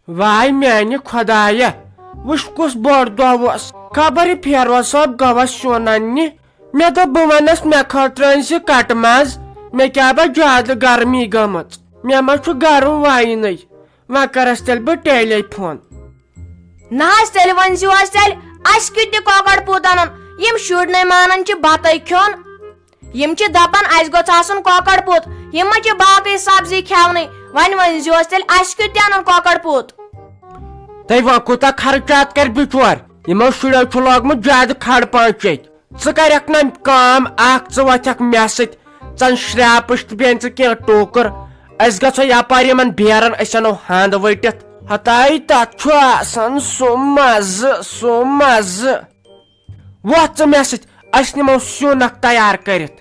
Vay میانہِ خۄدایا وٕچھ کُس بوٚڑ دۄہ اوس خبر یہِ پھیروز صٲب گوٚوا سیُن اننہِ مےٚ دوٚپ بہٕ ونس مےٚ خٲطرٕ أنۍ زِ کٹہٕ ماز مےٚ کیٛاہ بہٕ زیادٕ گرمی گٔمٕژ مےٚ ما چھُ گرم واینٕے وۄنۍ کرس تیٚلہِ بہٕ ٹیلے فون نہ حظ تیٚلہِ ؤنۍزِہوس تیٚلہِ اسہِ کیُتھ تہِ کۄکر پوٗت انُن یِم شُرۍ نَے مانان چھِ بتٕے کھیوٚن یِم چھِ دپان اسہِ گوٚژھ آسُن کۄکر پوٗت یِم ما چھِ باقٕے سبزی کھٮ۪ونٕے وۄنۍ ؤنۍزِہوس تیٚلہِ اسہِ کیُتھ تہِ انُن کۄکر پوٗت تُہۍ وۄنۍ کوٗتاہ خرچات کرِ بِچور یِمو شُرٮ۪و چھُ لوگمُت زیادٕ کھڑ پانٛژھ ژٕ کرکھ نا کٲم اکھ ژٕ وۄتھکھ مےٚ سۭتۍ ژن شراپٕچ تہٕ بیٚیہِ ژٕ کینٛہہ ٹوٗکر أسۍ گژھو یپٲرۍ یِمن بیرن أسۍ انو ہند ؤٹِتھ ہتاے تتھ چھُ آسان سُہ مزٕ وۄتھ ژٕ مےٚ سۭتۍ أسۍ نِمو سیُن اکھ تیار کٔرِتھ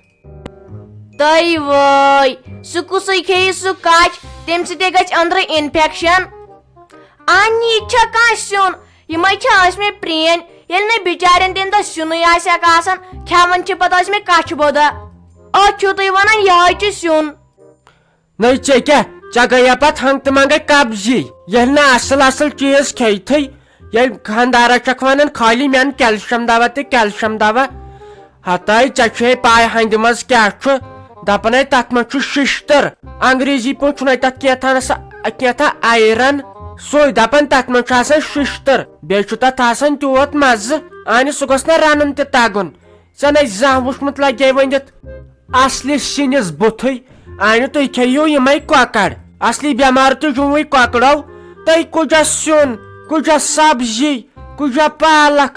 تٔے وٲے سُہ کُسٕے کھیٚیہِ سُہ کچھ تمہِ سۭتۍ گژھِ أنٛدرٕ انفیکشن انہِ یہِ چھا کانٛہہ سیُن یِمے چھِ ٲسمٕتۍ پرٛٲنۍ ییٚلہِ نہٕ بِچارٮ۪ن تمہِ دۄہ سیُنٕے آسٮ۪کھ آسان کھٮ۪وان چھِ پتہٕ ٲسمٕتۍ کچھِ بودا أتھۍ چھِو تُہۍ ونان یِہے چھُ سیُن نٔے ژےٚ کیٛاہ ژےٚ گٔیا پتہٕ ہنٛگ تہٕ منٛگے قبضی ییٚلہِ نہٕ اصل چیٖز کھیٚیتھٕے ییٚلہِ خانٛدارس چھکھ ونان خٲلی مےٚ اَن کیلشیم دوا تہٕ کیلشیم دوا ہتاے ژےٚ چھے پاے ہندِ منٛز کیٛاہ چھُ دپان ہے تتھ منٛز چھُ ششتٕر انگریزی پٲٹھۍ چھُنَے تتھ کینٛژھا آیرن سُے دپان تتھ منٛز چھُ آسان ششتٕر بیٚیہِ چھُ تتھ آسان تیوٗت مزٕ انہِ سُہ گوٚژھ نا رنُن تہِ تگُن ژےٚ نَے زانٛہہ وٕچھمُت لگے ؤنِتھ اصلہِ سِنِس بُتھٕے انہِ تُہۍ کھیٚیِو یِمے کۄکر اصلی بٮ۪مار تہِ چھُوٕے کۄکرو تُہۍ کُجا سیُن کُجا سبزی کُجا پالک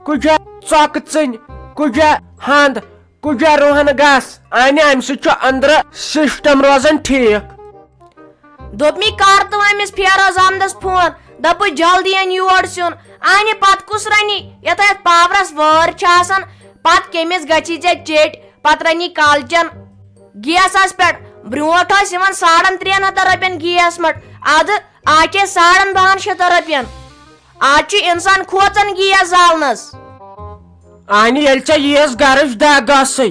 کُجا ژۄکہٕ ژٕنۍ کُجا ہند کُجا رُہن گاسہٕ انہِ امہِ سۭتۍ چھُ أنٛدرٕ سسٹم روزان ٹھیٖک دوٚپ مےٚ کر تہٕ أمِس فیروز احمدس فون دپُس جلدی ان یور سیُن انہِ پتہٕ کُس رنی یتھ پاورس وٲر چھِ آسان پتہٕ کٔمِس گژھی ژےٚ چیٚٹۍ پتہٕ رنی کالچن گیسس پٮ۪ٹھ برونٹھ ٲسۍ یِوان 350 رۄپین گیس مٹ ادٕ آز چھِ 2,200 رۄپین آز چھُ انسان کھوژان گیس زالنس انہِ ییٚلہِ ژےٚ ییٖژ گرٕچ دگ ٲسٕے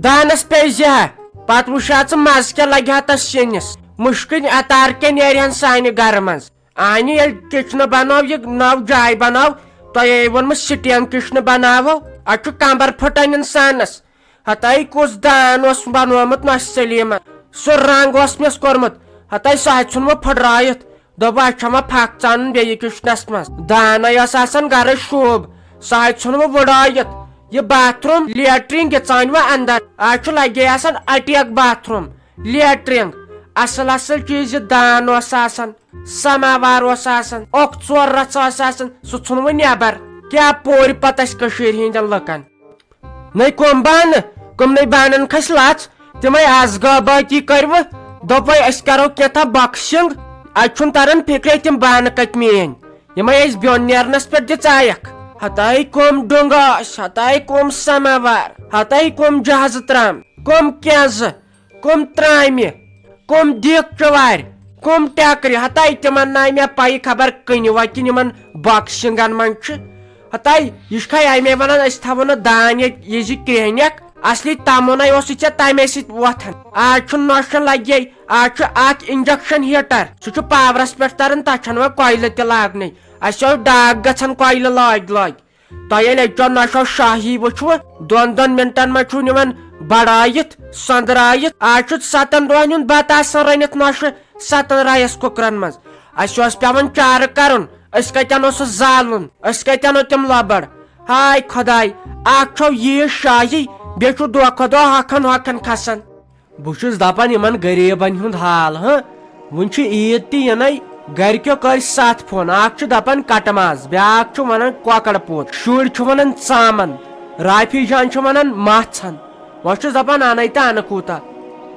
دانس پیٚزِ ہا پتہٕ وٕچھ ہا ژٕ مزٕ کیٛاہ لگہِ ہا تتھ سِنِس مُشکِنۍ اتار کیٛاہ نیرِ ہن سانہِ گرٕ منٛز انہِ ییٚلہِ کچنہٕ بنٲو یہِ نٔو جاے بنٲو تۄہہِ ووٚنمُت سٹین کچنہٕ بناوو اتھ چھُ کمبر پھٕٹان انسانس ہتاے کُس دان اوس بنومُت نۄشہِ سلیٖمن سُہ رنگ اوس مےٚ کوٚرمُت ہتاے سُہ ہا ژھُنوٕ پھٕٹرٲیِتھ دوٚپ اتھ چھا وۄنۍ پھکھ ژانُن بیٚیہِ کچنس منٛز دانے ٲس آسان گرٕچ شوٗب سُہ ہا ژھُنوٕ وٕڑٲیِتھ یہِ باتھ روٗم لیٹرِن یہِ ژٲنۍوٕ انٛدر آز چھُ لگے آسان اٹیک باتھ روٗم لیٹرِن اصل چیٖز یہِ دان اوس آسان سماوار اوس آسان اوٚک 4 رژھ ٲس آسان سُہ ژھُنوٕ نٮ۪بر کیٛاہ پورِ پتہٕ اسہِ کٔشیٖرِ ہٕنٛدٮ۪ن لُکن نٔے کٕم بانہٕ کٕمنٕے بانن کھژِ لژھ تِمے آزگا باقی کٔرۍوٕ دوٚپے أسۍ کرو کینٛژھا بۄکسِنٛگ اتہِ چھُنہٕ تران فکرے تِم بانہٕ کتہِ میٲنۍ یِمے أسۍ بیوٚن نیرنس پٮ۪ٹھ دِژایکھ ہتاے کٕم ڈُنٛگہٕ ٲسۍ ہتاے کٕم سماوار ہتاے کٕم جہازٕ ترام کٕم کینٛزٕ کٕم ترامہِ کٕم دیٖگچہٕ وارِ کٕم ٹیکرِ ہتاے تِمن ناے مےٚ پایی خبر کٕنہِ وکِنۍ یِمن بۄکسِنٛگن منٛز چھِ ہتاے یہِ چھُ کھا امے ونان أسۍ تھاوو نہٕ دان ییٚتہِ یہِ زِ کرٛہنٮ۪کھ اصلی تمُنے اوسُے ژےٚ تمے سۭتۍ وۄتھان آز چھُ نۄشن لگے آز چھُ اکھ انجکشن ہیٖٹر سُہ چھُ پاورس پٮ۪ٹھ تران تتھ چھنہٕ وۄنۍ کۄیلہٕ تہِ لاگنے اسہِ اوس ڈاک گژھان کۄیلہٕ لٲگۍ تۄہہِ ییٚلہِ أکۍچو نۄشو شاہی وٕچھوٕ 2 منٹن منٛز چھُ نِوان بڑٲیِتھ سۄندرٲیِتھ آز چھُ 7 دۄہن ہُنٛد بتہٕ آسان رٔنِتھ نۄشہِ 7 رایس کُکرن منٛز اسہِ اوس پیٚوان چارٕ کرُن أسۍ کتہِ انو سُہ زالُن أسۍ کتہِ انو تِم لۄبر ہاے خۄداے اکھ چھو ییٖژ شاہی بیٚیہِ چھُ دۄہ کھۄتہٕ دۄہ ہۄکھان کھسان بہٕ چھُس دپان یِمن غریٖبن ہُنٛد حال وُنہِ چھِ عیٖد تہِ یِنَے گرِکیو کٔرۍ 7 فون اکھ چھُ دپان کٹہٕ ماز بیاکھ چھُ ونان کۄکر پوٗت شُرۍ چھِ ونان ژامن رافی جان چھُ ونان مژھ وۄنۍ چھُس دپان انے تہٕ انہٕ کوٗتاہ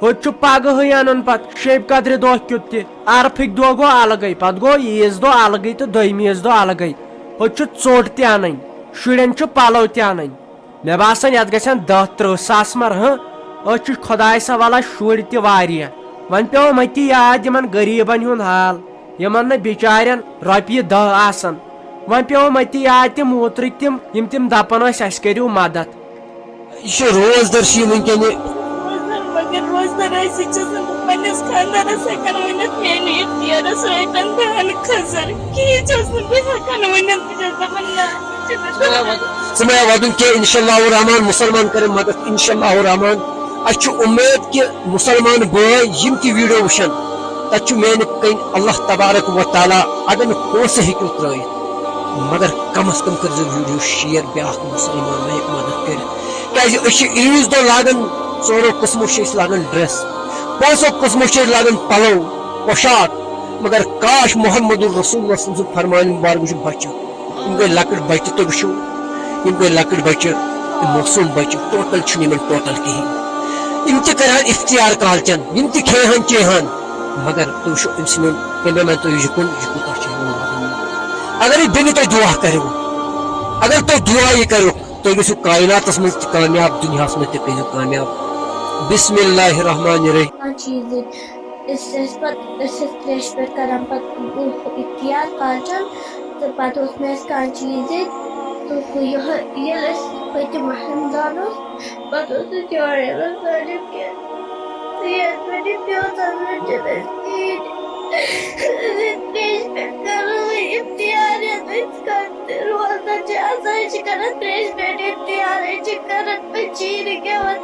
ہوٚتہِ چھُ پگہٕے انُن پتہٕ شیٚبہِ قدرِ دۄہ کیُتھ تہِ عرفٕکۍ دۄہ گوٚو الگٕے پتہٕ گوٚو عیٖز دۄہ الگٕے تہٕ دوٚیمہِ عیٖز دۄہ الگٕے ہوٚتہِ چھُ ژوٚٹ تہِ انٕنۍ شُرٮ۪ن چھُ پلو تہِ انٕنۍ مےٚ باسان یتھ گژھن 10-30 ساس مر أسۍ چھِ خۄداے سوالہ شُرۍ تہِ واریاہ وۄنۍ پیٚو مےٚ یاد یِمن غریٖبن ہُنٛد حال یِمن نہٕ بِچارٮ۪ن رۄپیہِ 10 آسان وۄنۍ پیٚو مےٚ یاد تِم اوترٕکۍ تِم دپان ٲسۍ اسہِ کٔرِو مدد یہ روزدر ونکین روزدر رہی پنس خاندانس ہیکان ونت میانہ اختیارس رٹن دہن کھزر کی ہیکان ونت بہت دپان سمایا ودن کہ انشاءاللہ الرحمن مسلمان کریں مدد انشاءاللہ الرحمن اچھا امید کہ مسلمان بھائی یم تہ ویڈیو وچھن تتھ میانہ کن اللہ تبارک و تعالی اگر پونسہ ہیکو ترائیت مگر کم از کم کر ویڈیو شیئر بیاکھ مسلمان میں مدد کر کہ عیز دہ لاگان ژورو قسمو لاگان ڈریس پانچو قسمو لاگان پلو پوشاک مگر کاش محمد الرسول اللہ سن فرمان مبارک بچہ گئی لکٹ بچہ تو وچھو گئی لکٹ بچہ موسوم بچہ ٹوٹل ٹوٹل کہین تہ کران اختیار کالچن تہ کھیہان چیہان مگر تم وچھو ام سن کمے میں تو یہ کوتاہ اگر یہ بینہ تہ دعا کرو اگر تہ دعا یہ کرو تہ گژھو کائناتس مز تہ کامیاب دنیاس مز تہ گژھو کامیاب بسم اللہ الرحمن الرحیم تریش پہ کران اختیار کالچن تو پتہ اس میں کان چیز تو یہ پتم رمضان پتہ سارے سالم کی تریش پہ کرو اختیار روزہ تریش پہ اختیار کران پچیر کھان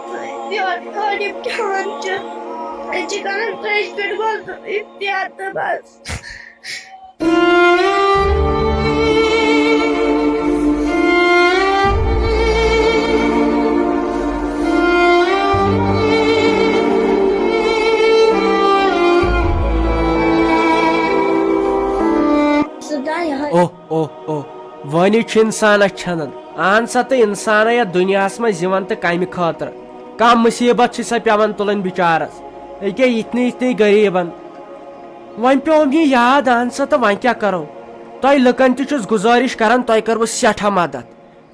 کھان تریش پہ بول اختیار تو بس ون انسانس چھنن اہن سا تو انسان یا دنیا مز تو کم خاطر کم مصیبت سا پیوان تلن بچارس اکے اتنی غریبن ون پیوم یہ یاد اہن سا تو ون کیا کرو تہ لکن تس گزارش کران تہ کرو سٹھا مدد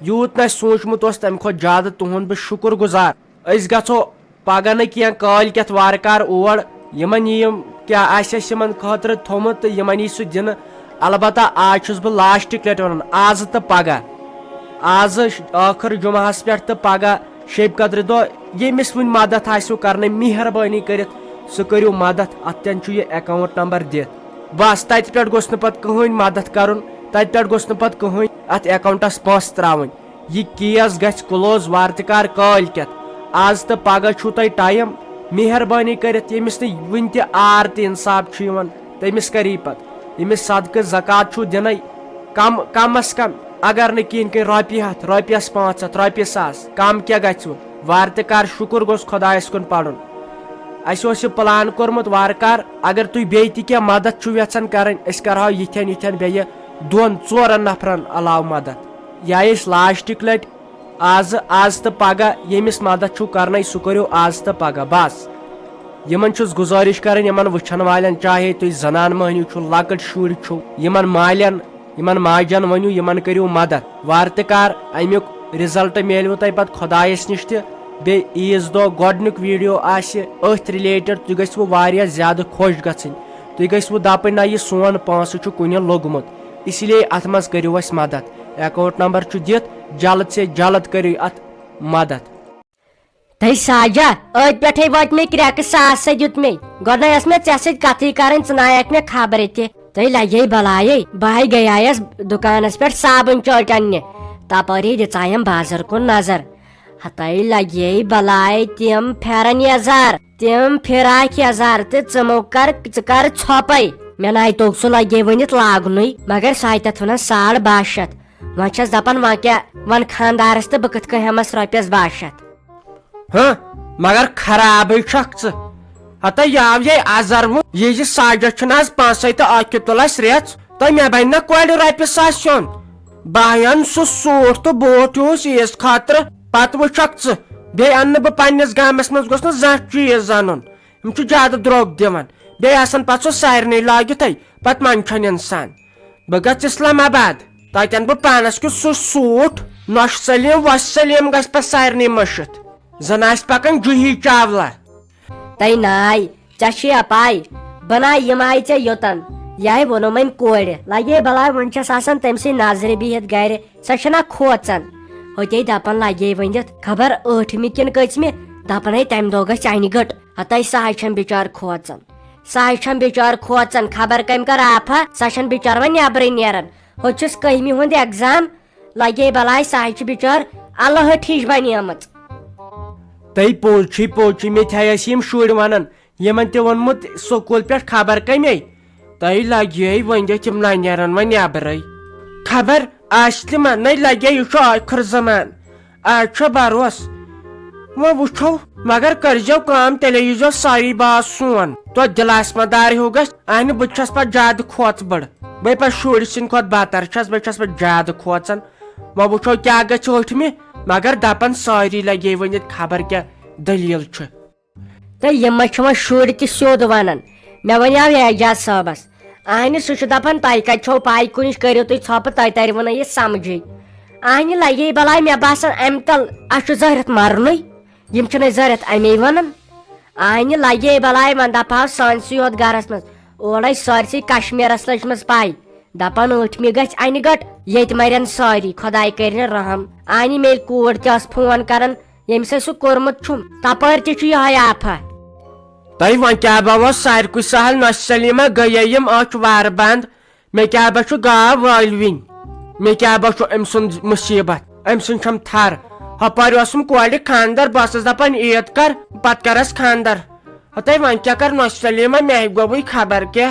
یوت نا سوچمت تمہ کھت زیادہ تہد بہ شکر گزار اس گھو پگہ نا کی کال کت وار کار اور یمن کیا آس یمن خاطر تھومت یمن سہ دن البتہ آج چھس بہ لاسٹک لٹ ونان آز تو پگہ آز آخر جمعہس پہ تو پگہ شب قدر دہ یمس ون مدد آسو کرنے مہربانی کرت سہ کرو مدد اتن یہ اکاؤنٹ نمبر دت بس تت پہ گوس پتہ کہین مدد کرن تت پہ گوس پتہ کہین ات اکاؤنٹس پونسہ تراون یہ کیس گژھِ کلوز وارتکار کال کت آز تو پگہ چھو تہ ٹائم مہربانی کرت یمس ون تہ آر تہ انصاف چھ تمس کری پتہ یمس صدقہ زکات چھو دن کم از کم اگر نہ کہین کہ رۄپیہِ ہتھ رۄپیس 500 رۄپیہِ 1000 کم کیا گژھو وارتکار شکر گوس خدایس کن پڑھن اس یہ پلان کورمت وارکار اگر تھی بیٚیہِ تہِ کینٛہہ مدد چھو یژھان کرن اس کرہو یتھین بیٚیہِ 2-4 نفرن علاوٕ مدد یا لاسٹک لٹ آز تو پگہ یمس مدد چھو کرنے سہ کرو آز تو پگہ بس یمن چھس گزارش کرن یمن وچھن والن چاہے تھی زنان مہنیو چھو لکٹ شر چھو یمن مالین یمن ماجن ونیو یمن کریو مدد وارتکار امیک رزلٹ میلو تہ پتہ خدایس نش تہ بے عیز دہ گۄڈنیُک ویڈیو آسہِ أتھۍ رِلیٹڈ تُہۍ گٔژھِوٕ واریاہ زیادٕ خۄش گژھٕنۍ تُہۍ گٔژھِوٕ دپٕنۍ نہ یہِ سون پونٛسہٕ چھُ کُنہِ لوٚگمُت اسی لیے اتھ منٛز کٔرِو اَسہِ مدد اکاؤنٹ نمبر چھُ دِتھ جلد سے جلد کٔرِو اتھ مدد تہٕ ساجا أتھۍ پٮ۪ٹھٕے وٲتۍ مےٚ کرٛٮ۪کہٕ 100 دیُت مےٚ گۄڈٕے ٲس مےٚ ژےٚ سۭتۍ کتھٕے کرٕنۍ ژٕ نایکھ مےٚ خبرٕ تہِ تہٕ لگے بلایے بہے گٔیایس دُکانس پٮ۪ٹھ صابن چٲٹۍ اننہِ تپٲری دِژایم بازر کُن نظر ہتائی لگے بلاے تم پھیرن یزار تم فراک یزار تو ژٕ کر ژھۄپے مےٚ ناے توٚگ سُہ لگے ؤنِتھ لاگنُے مگر سُہ آیہِ تتھ ونان 12,500 وۄنۍ چھس دپان وۄنۍ کیٛاہ ون خاندارس تہٕ بہٕ کِتھ کٔنۍ ہٮ۪مس رۄپیس 200 مگر خرابے چھکھ ژٕ ہتا یہ آو یہ ازرو یہ ساجد چھُنہٕ آز 500 تہٕ اکہِ تُلس رٮ۪ژ تہٕ مےٚ بنہِ نا کورِ رۄپیہِ 100 سیُن بہٕ ان سُہ سوٗٹ تہٕ بوٗٹھ اوس عیٖز خٲطرٕ پتہٕ وٕچھکھ ژٕ بیٚیہِ انہٕ بہٕ پننس گامس منٛز گوٚژھ نہٕ زانٛہہ چیٖز انُن یِم چھُ زیادٕ درٛوگ دِوان بیٚیہِ آسان پتہٕ سُہ سارنٕے لٲگِتھٕے پتہٕ منٛدچھان انسان بہٕ گژھٕ اسلام آباد تتہِ انہٕ بہٕ پانس کیُتھ سُہ سوٗٹ نۄشہِ سلیٖم وۄشہِ سلیٖم گژھِ پتہٕ سارنٕے مٔشِتھ زن آسہِ پکان جوہی چاولہ تَے ناے ژےٚ چھُے پاے بناے یِم آیہِ ژےٚ یوٚتن یہے ووٚنُم وۄنۍ کورِ لگے بلاے وۄنۍ چھس آسان تٔمسٕے نظرِ بِہِتھ گرِ سۄ چھنا کھوژان ہوٚتے دپان لگے ؤنِتھ خبر 8مہِ کِنہٕ 9مہِ دپان ہے تمہ دۄہ گژھِ انہِ گٔٹ ہتاے سہے چھم بچار کھوژان سہے چھم بچار کھوژان خبر کم کر آفا سۄ چھنہٕ بچار وۄنۍ نیبرٕے نیران ہُہ چھُس کٔہمہِ ہُنٛد ایگزام لگے بلاے سہے چھِ بچار اللہٹ ہِش بنیمٕژ تۄہہِ پوٚز مےٚ تہِ ٲسۍ یِم شُرۍ ونان یِمن تہِ ووٚنمُت سکوٗل پٮ۪ٹھ خبر کمے تۄہہِ لگے ؤنِتھ یِم نہ نیرن وۄنۍ نیبرٕے خبر آسہِ تہِ ما نَے لگے یہِ چھُ ٲخر زمان آز چھُ بروس وۄنۍ وٕچھو مگر کٔرزیو کٲم تیٚلے ییٖزیو سٲری باز سون توتہِ دِلاس مدار ہیوٗ گژھِ اہنہِ بہٕ چھس پتہٕ زیادٕ کھوژ بٔڑ بے پتہٕ شُرۍ سٕنٛدِ کھۄتہٕ بدتر چھس بہٕ چھس پتہٕ زیادٕ کھوژان وۄنۍ وٕچھو کیٛاہ گژھِ ٲٹھمہِ مگر دپان سٲری لگے ؤنِتھ خبر کیٛاہ دٔلیٖل چھِ تہٕ یِم چھِ وۄنۍ شُرۍ تہِ سیوٚد ونان مےٚ ونیاو اعجاز صٲبس اہنہِ سُہ چھُ دپان تۄہہِ کتہِ چھو پاے کُنِچ کٔرِو تُہۍ ژھۄپہٕ تۄہہِ ترِوٕ نہٕ یہِ سمجھے اہنہِ لگے بلاے مےٚ باسان امہِ تل اسہِ چھُ ظٲہرتھ مرنُے یِم چھِنہٕ ظٲہرتھ امی ونان اہنہِ لگے بلاے وۄنۍ دپہو سٲنسٕے یوت گرس منٛز اورے سٲرسٕے کشمیٖرس لٔجمٕژ پاے دپان ٲٹھمہِ گژھِ انہِ گٹ ییٚتہِ مرن سٲری خۄداے کرنہِ رحم اہنہِ میٚلہِ کوٗر تہِ ٲس فون کران ییٚمِس اسہِ سُہ کوٚرمُت چھُم تپٲرۍ تہِ چھُ یِہوے آفا تۄہہِ وۄنۍ کیٛاہ با اوس ساروٕے سہل نۄشہِ سلیٖما گٔیے یِم أچھ وارٕ بنٛد مےٚ کیٛاہ با چھُ گاو وٲلوِنۍ مےٚ کیٛاہ با چھُ أمۍ سُنٛد مُصیٖبت أمۍ سُنٛد چھم تھر ہۄپٲرۍ اوسُم کورِ خانٛدر بہٕ ٲسٕس دپان عید کر پتہٕ کرس خانٛدر ہتاے وۄنۍ کیٛاہ کر نۄشہِ سلیٖما مےٚ گوٚوٕے خبر کیٛاہ